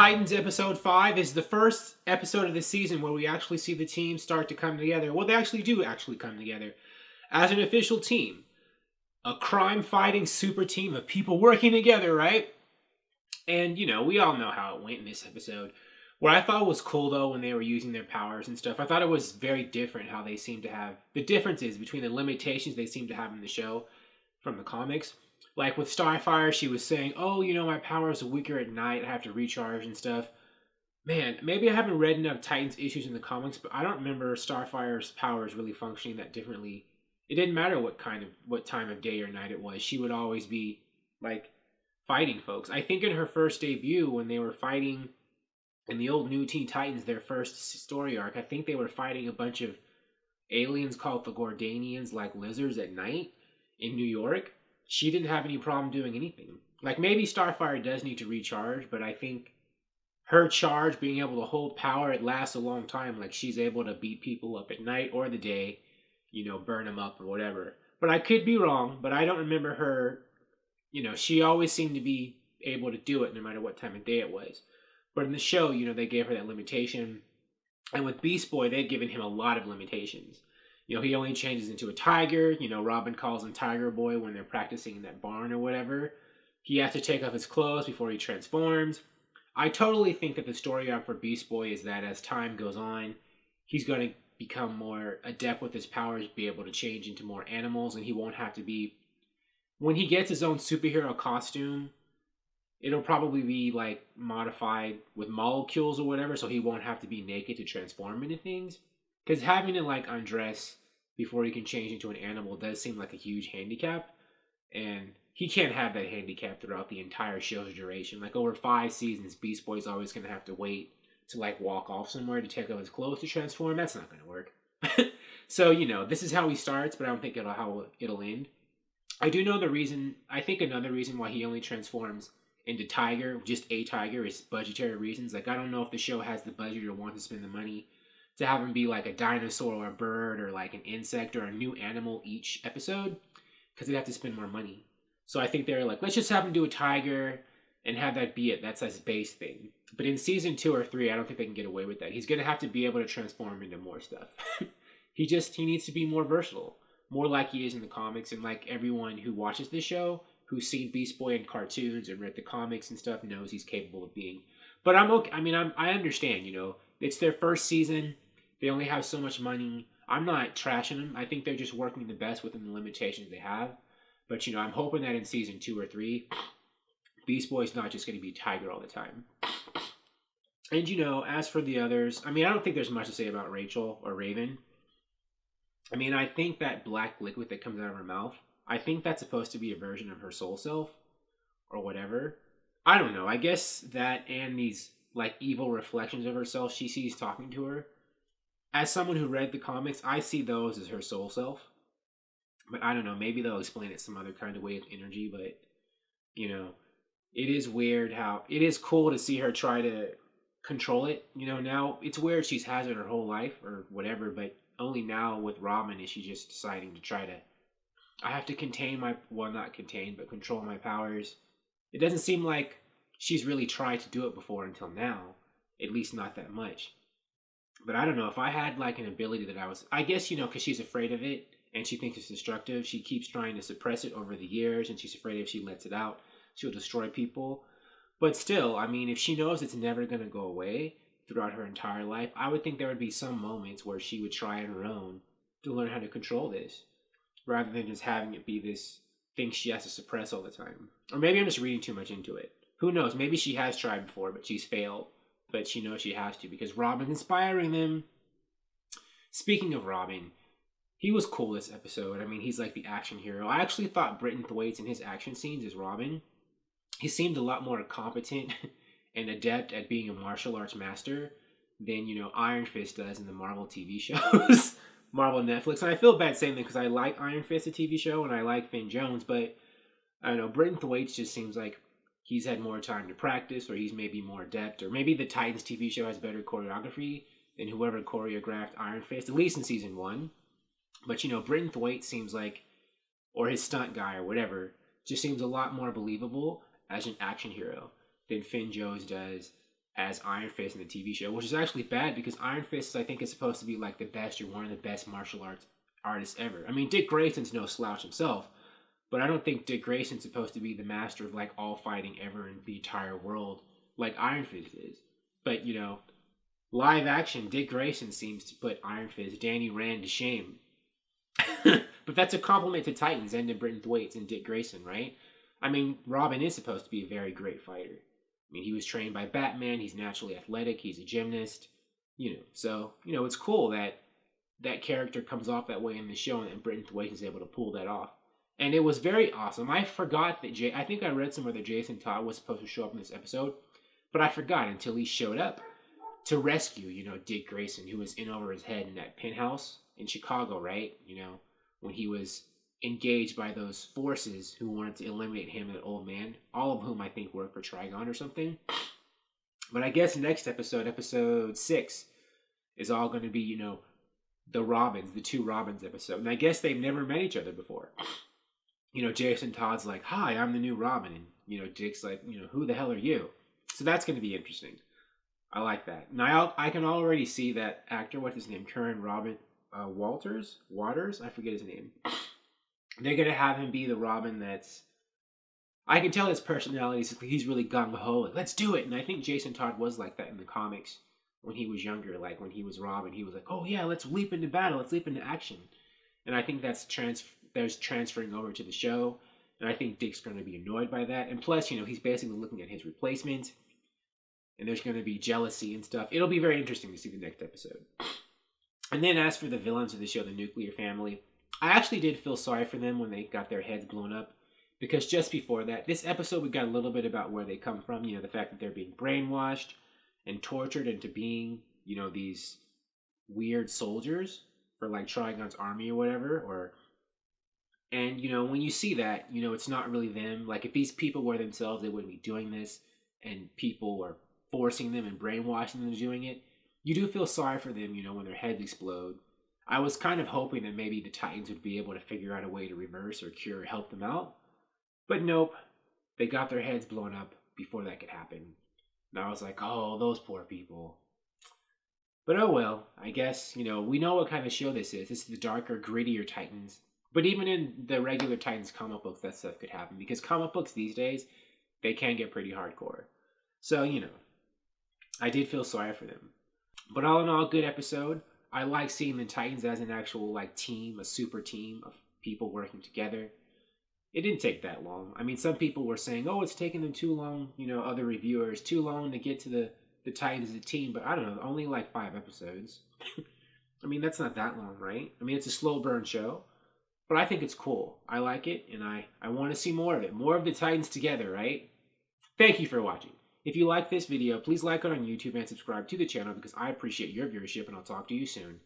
Titans episode 5 is the first episode of the season where we actually see the team start to come together. Well, they actually do come together as an official team. A crime-fighting super team of people working together, right? And, we all know how it went in this episode. What I thought was cool, though, when they were using their powers and stuff, I thought it was very different how they seem to have... The differences between the limitations they seem to have in the show from the comics. Like with Starfire, she was saying, oh, my powers are weaker at night, I have to recharge and stuff. Man, maybe I haven't read enough Titans issues in the comics, but I don't remember Starfire's powers really functioning that differently. It didn't matter what time of day or night it was. She would always be, fighting folks. I think in her first debut, when they were fighting in the old New Teen Titans, their first story arc, I think they were fighting a bunch of aliens called the Gordanians, like lizards at night in New York. She didn't have any problem doing anything. Maybe Starfire does need to recharge, but I think her charge, being able to hold power, it lasts a long time. She's able to beat people up at night or the day, burn them up or whatever. But I could be wrong, but I don't remember her, she always seemed to be able to do it no matter what time of day it was. But in the show, they gave her that limitation. And with Beast Boy, they'd given him a lot of limitations. He only changes into a tiger. Robin calls him Tiger Boy when they're practicing in that barn or whatever. He has to take off his clothes before he transforms. I totally think that the story arc for Beast Boy is that as time goes on, he's going to become more adept with his powers, be able to change into more animals, and he won't have to be... When he gets his own superhero costume, it'll probably be, modified with molecules or whatever, so he won't have to be naked to transform into things. Because having to, undress before he can change into an animal does seem like a huge handicap. And he can't have that handicap throughout the entire show's duration. Over 5 seasons, Beast Boy's always going to have to wait to, walk off somewhere to take off his clothes to transform. That's not going to work. So, this is how he starts, but I don't think how it'll end. I do know the reason. I think another reason why he only transforms into Tiger, just a Tiger, is budgetary reasons. I don't know if the show has the budget or wants to spend the money to have him be a dinosaur or a bird or an insect or a new animal each episode, because they'd have to spend more money. So I think they're let's just have him do a tiger and have that be it. That's his base thing. But in season 2 or 3, I don't think they can get away with that. He's going to have to be able to transform into more stuff. He needs to be more versatile, more like he is in the comics, and everyone who watches this show, who's seen Beast Boy in cartoons and read the comics and stuff, knows he's capable of being. But I'm okay. I understand, it's their first season. They only have so much money. I'm not trashing them. I think they're just working the best within the limitations they have. But, I'm hoping that in season 2 or 3, Beast Boy's not just going to be Tiger all the time. And, as for the others, I don't think there's much to say about Rachel or Raven. I think that black liquid that comes out of her mouth, I think that's supposed to be a version of her soul self or whatever. I don't know. I guess that and these, evil reflections of herself she sees talking to her. As someone who read the comics, I see those as her soul self. But I don't know, maybe they'll explain it some other kind of way of energy, but, it is weird how... It is cool to see her try to control it. Now, it's weird she's has it her whole life or whatever, but only now with Robin is she just deciding to try to... I have to contain my... Well, not contain, but control my powers. It doesn't seem like she's really tried to do it before until now. At least not that much. But I don't know, if I had an ability that I was... I guess, because she's afraid of it and she thinks it's destructive, she keeps trying to suppress it over the years and she's afraid if she lets it out, she'll destroy people. But still, if she knows it's never going to go away throughout her entire life, I would think there would be some moments where she would try on her own to learn how to control this, rather than just having it be this thing she has to suppress all the time. Or maybe I'm just reading too much into it. Who knows? Maybe she has tried before, but she's failed. But she knows she has to because Robin's inspiring them. Speaking of Robin, he was cool this episode. He's the action hero. I actually thought Britton Thwaites in his action scenes as Robin, he seemed a lot more competent and adept at being a martial arts master than, Iron Fist does in the Marvel TV shows. Marvel Netflix. And I feel bad saying that because I like Iron Fist, the TV show, and I like Finn Jones, but I don't know, Britton Thwaites just seems like he's had more time to practice, or he's maybe more adept, or maybe the Titans TV show has better choreography than whoever choreographed Iron Fist, at least in season 1. But, Britton Thwaites seems like, or his stunt guy or whatever, just seems a lot more believable as an action hero than Finn Jones does as Iron Fist in the TV show, which is actually bad because Iron Fist, I think, is supposed to be like the best or one of the best martial arts artists ever. I mean, Dick Grayson's no slouch himself, but I don't think Dick Grayson's supposed to be the master of like all fighting ever in the entire world like Iron Fist is. But live action, Dick Grayson seems to put Iron Fist, Danny Rand to shame. But that's a compliment to Titans and to Britton Thwaites and Dick Grayson, right? I mean, Robin is supposed to be a very great fighter. I mean, he was trained by Batman. He's naturally athletic. He's a gymnast. So it's cool that that character comes off that way in the show, and Britton Thwaites is able to pull that off. And it was very awesome. I forgot that I think I read somewhere that Jason Todd was supposed to show up in this episode, but I forgot until he showed up to rescue, Dick Grayson, who was in over his head in that penthouse in Chicago, right? When he was engaged by those forces who wanted to eliminate him and the old man, all of whom I think work for Trigon or something. But I guess next episode, episode 6, is all going to be, the Robins, the two Robins episode. And I guess they've never met each other before. Jason Todd's like, hi, I'm the new Robin. And, Dick's like, who the hell are you? So that's going to be interesting. I like that. And I can already see that actor, what's his name? Curran Robin Waters? I forget his name. They're going to have him be the Robin that's... I can tell his personality. He's really gung-ho. Like, let's do it. And I think Jason Todd was like that in the comics when he was younger. Like, when he was Robin, he was like, oh, yeah, let's leap into battle. Let's leap into action. And I think there's transferring over to the show. And I think Dick's going to be annoyed by that. And plus, he's basically looking at his replacement. And there's going to be jealousy and stuff. It'll be very interesting to see the next episode. And then as for the villains of the show, the Nuclear Family, I actually did feel sorry for them when they got their heads blown up. Because just before that, this episode, we got a little bit about where they come from. The fact that they're being brainwashed and tortured into being, these weird soldiers for like Trigon's army or whatever. And when you see that, it's not really them. Like if these people were themselves, they wouldn't be doing this. And people were forcing them and brainwashing them into doing it. You do feel sorry for them, when their heads explode. I was kind of hoping that maybe the Titans would be able to figure out a way to reverse or cure or help them out. But nope, they got their heads blown up before that could happen. And I was like, oh, those poor people. But oh well, I guess, we know what kind of show this is. This is the darker, grittier Titans. But even in the regular Titans comic books, that stuff could happen. Because comic books these days, they can get pretty hardcore. So, I did feel sorry for them. But all in all, good episode. I like seeing the Titans as an actual team, a super team of people working together. It didn't take that long. I mean, some people were saying, oh, it's taking them too long, other reviewers, too long to get to the Titans as a team. But I don't know, only 5 episodes. I mean, that's not that long, right? I mean, it's a slow burn show. But I think it's cool. I like it, and I want to see more of it. More of the Titans together, right? Thank you for watching. If you like this video, please like it on YouTube and subscribe to the channel because I appreciate your viewership, and I'll talk to you soon.